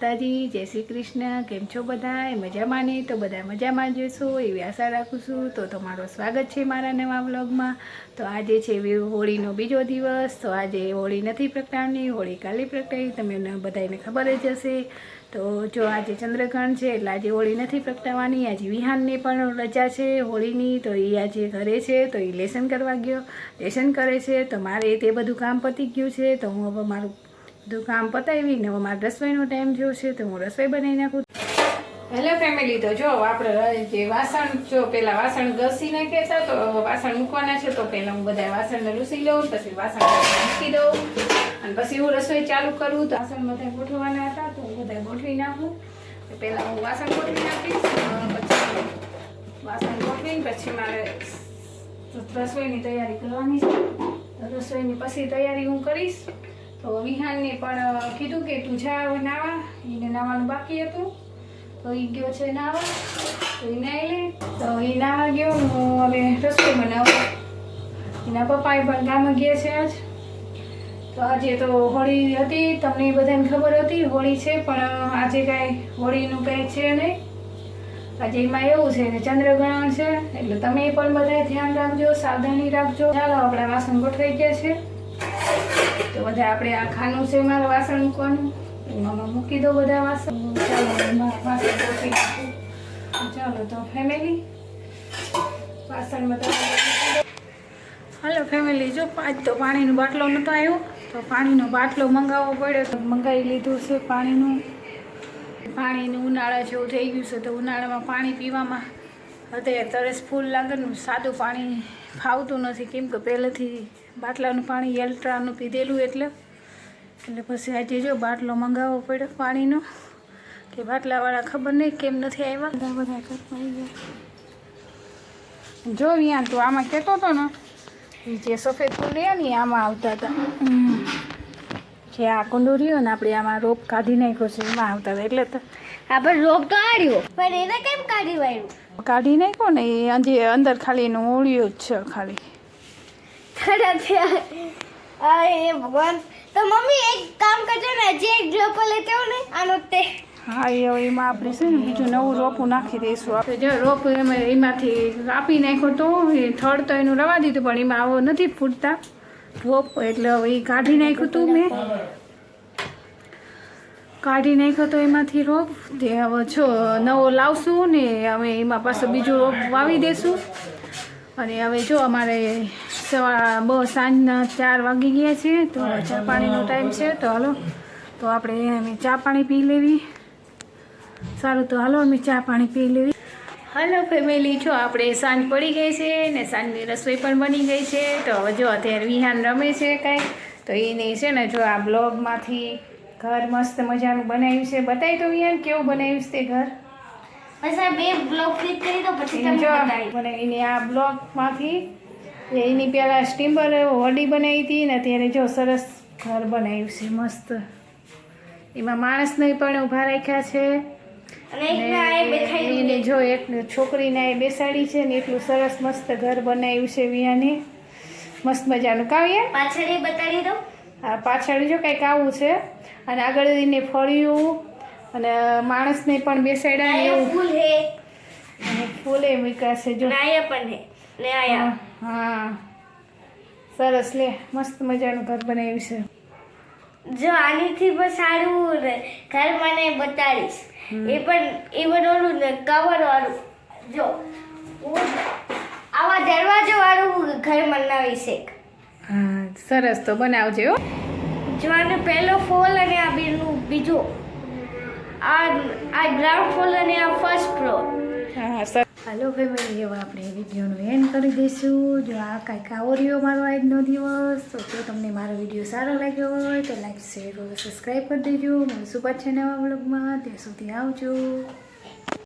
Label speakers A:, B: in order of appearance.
A: માતાજી, જય શ્રી કૃષ્ણ। કેમ છો બધાય? મજામાં ને? તો બધા મજામાં જ હશો એવી આશા રાખું છું। તો તમારું સ્વાગત છે મારા નવા વ્લોગમાં। તો આજે છે હોળીનો બીજો દિવસ। તો આજે હોળી નથી પ્રગટાવવાની, હોળી કાલે પ્રગટાવી, તમને બધાને ખબર જ હશે। તો જો આજે ચંદ્રગ્રહણ છે એટલે આજે હોળી નથી પ્રગટાવવાની। આજે વિહાનને પણ રજા છે હોળીની, તો એ આજે ઘરે છે, તો એ લેસન કરવા ગયો, લેસન કરે છે। તો મારે તે બધું કામ પતી ગયું છે, તો હું હવે મારું બધું કામ પતાવીને હવે મારે રસોઈનો ટાઈમ થયો છે, તો હું રસોઈ બનાવી નાખું। હેલો ફેમિલી, તો જો આપણે જે વાસણ, જો પહેલાં વાસણ ઘસી નાખ્યા હતા, તો વાસણ મૂકવાના છે, તો પહેલાં હું બધા વાસણને લૂસી લઉં, પછી વાસણ મૂકી દઉં અને પછી હું રસોઈ ચાલુ કરું। તો વાસણ બધા ગોઠવવાના હતા, તો હું બધા ગોઠવી નાખું। તો પહેલાં હું વાસણ ગોઠવી નાખીશ, પછી વાસણ ગોઠવીને પછી મારે રસોઈની તૈયારી કરવાની છે। તો રસોઈની પછી તૈયારી હું કરીશ। તો વિહાનને પણ કીધું કે તું જા નાવા, એને નાવાનું બાકી હતું, તો એ ગયો છે નાવા, તો એ નાહી લે। તો એ નાવા ગયો, હું હવે રસોઈ બનાવું। એના પપ્પાએ પણ ગામ ગયા છે આજ। તો આજે તો હોળી હતી, તમને બધાને ખબર હતી હોળી છે, પણ આજે કાંઈ હોળીનું કંઈ છે નહીં। આજે એમાં એવું છે કે ચંદ્રગ્રહણ છે, એટલે તમે પણ બધા ધ્યાન રાખજો, સાવધાની રાખજો। ચાલો, આપણા વાસણ ગોઠવાઈ ગયા છે, તો બધા આપણે આ ખાનું છે મારે વાસણ મૂકવાનું, એમાં મૂકી દો બધા વાસણ। ચાલો વાસણ ગોઠવી નાખું। ચાલો તો ફેમિલી વાસણ બધા હાલો ફેમિલી, જો આજ તો પાણીનો બાટલો નહોતો આવ્યો, તો પાણીનો બાટલો મંગાવવો પડ્યો, તો મંગાવી લીધું છે પાણીનું ઉનાળા જેવું થઈ ગયું છે, તો ઉનાળામાં પાણી પીવામાં અત્યારે તરસ ફૂલ લાગેનું, સાદું પાણી ફાવતું નથી, કેમ કે પહેલેથી બાટલાનું પાણી એલ્ટ્રાનું પીધેલું એટલે પછી આજે જો બાટલો મંગાવવો પડ્યો પાણીનો, કે બાટલાવાળા ખબર નહીં કેમ નથી આવ્યા। બધા કરવા જો અહીંયા તો આમાં કહેતો હતો ને, જે સફેદ ફૂલ રહ્યા ને આમાં આવતા હતા, જે આ કુંડું રહ્યું ને આપણે આમાં રોપ કાઢી નાખ્યો છે એમાં આવતા હતા, એટલે તો
B: આપણે રોપ તો આડ્યો, પણ એને કેમ કાઢી વાળ્યું?
A: કાઢી નાખ્યો ને એ આજે અંદર ખાલી એનું ઓળિયું જ છે ખાલી।
B: અરે ભગવાન, તો મમ્મી એક કામ કરજો ને, જે એક રોપ લેતે હો ને આનો તે,
A: હા એ એમાં આપણે છે ને બીજું નવું રોપું નાખી દઈશું આપણે। જો રોપ એમાંથી કાપી નાખ્યો તો એ થડ તો એનું રવા દીધું, પણ એમાં આવો નથી ફૂટતા રોપ, એટલે હવે એ કાઢી નાખ્યું હતું મેં, કાઢી નાખ્યો તો એમાંથી રોપ, તે હવે જો નવો લાવશું ને હવે એમાં પાછું બીજું રોપ વાવી દઈશું। અને હવે જો અમારે સાંજના 4 વાગી ગયા છે, તો ચા પાણીનો ટાઈમ છે, તો હાલો તો આપણે અમે ચા પાણી પી લેવી। સારું, તો હાલો અમે ચા પાણી પી લેવી। હાલો ફેમિલી, જો આપણે સાંજ પડી ગઈ છે ને સાંજની રસોઈ પણ બની ગઈ છે। તો હવે જો અત્યારે વિહાન રમે છે કાંઈ, તો એને છે ને જો આ બ્લોગમાંથી ઘર મસ્ત મજાનું બનાવ્યું છે, બતાવી તો વિહાન કેવું બનાવ્યું છે તે ઘર?
B: બસ આ બે બ્લોક ક્લિક કરી દો, પછી તમને બતાવી।
A: એને આ બ્લોકમાંથી એની પહેલાં સ્ટીમ્બર હોડી બનાવી હતી ને, અત્યારે જો સરસ ઘર બનાવ્યું છે મસ્ત, એમાં માણસને પણ ઊભા રાખ્યા છે, અને એને જો એક છોકરીને એ બેસાડી છે ને, એટલું સરસ મસ્ત ઘર બનાવ્યું છે વિયાને, મસ્ત મજાનું। કાવ્યા
B: પાછળ બતાવી દો,
A: આ પાછળ જો કંઈક આવું છે, અને આગળ એને ફળ્યું અને માણસને પણ બેસાડ્યા એવું
B: ફૂલ હે,
A: અને ફૂલે મૂક્યા છે જો,
B: આયા પણ હે ને આયા,
A: હા સરસ, લે મસ્ત મજાનું ઘર બનાવ્યું છે।
B: જો આનીથી પણ સારું ઘર મને બતાડીશ, એ પણ ઓલું ને કવર વાળું, જો આવા દરવાજો વાળું ઘર બનાવીશ એક।
A: હા સરસ, તો બનાવજો હો।
B: જો આનો પહેલો ફ્લોર અને આ બીજો, આ ગ્રાઉન્ડ ફ્લોર અને આ ફર્સ્ટ ફ્લોર।
A: હા સર, હાલો ફેમિલી, હવે આપણે વિડીયોનું એન્ડ કરી દઈશું। જો આ કાંઈક આવો રહ્યો મારો આજનો દિવસ, તો જો તમને મારો વિડીયો સારો લાગ્યો હોય તો લાઈક, શેર અને સબસ્ક્રાઈબ કરી દેજો। મળીશું પાછા નવા વ્લોગમાં, ત્યાં સુધી આવજો।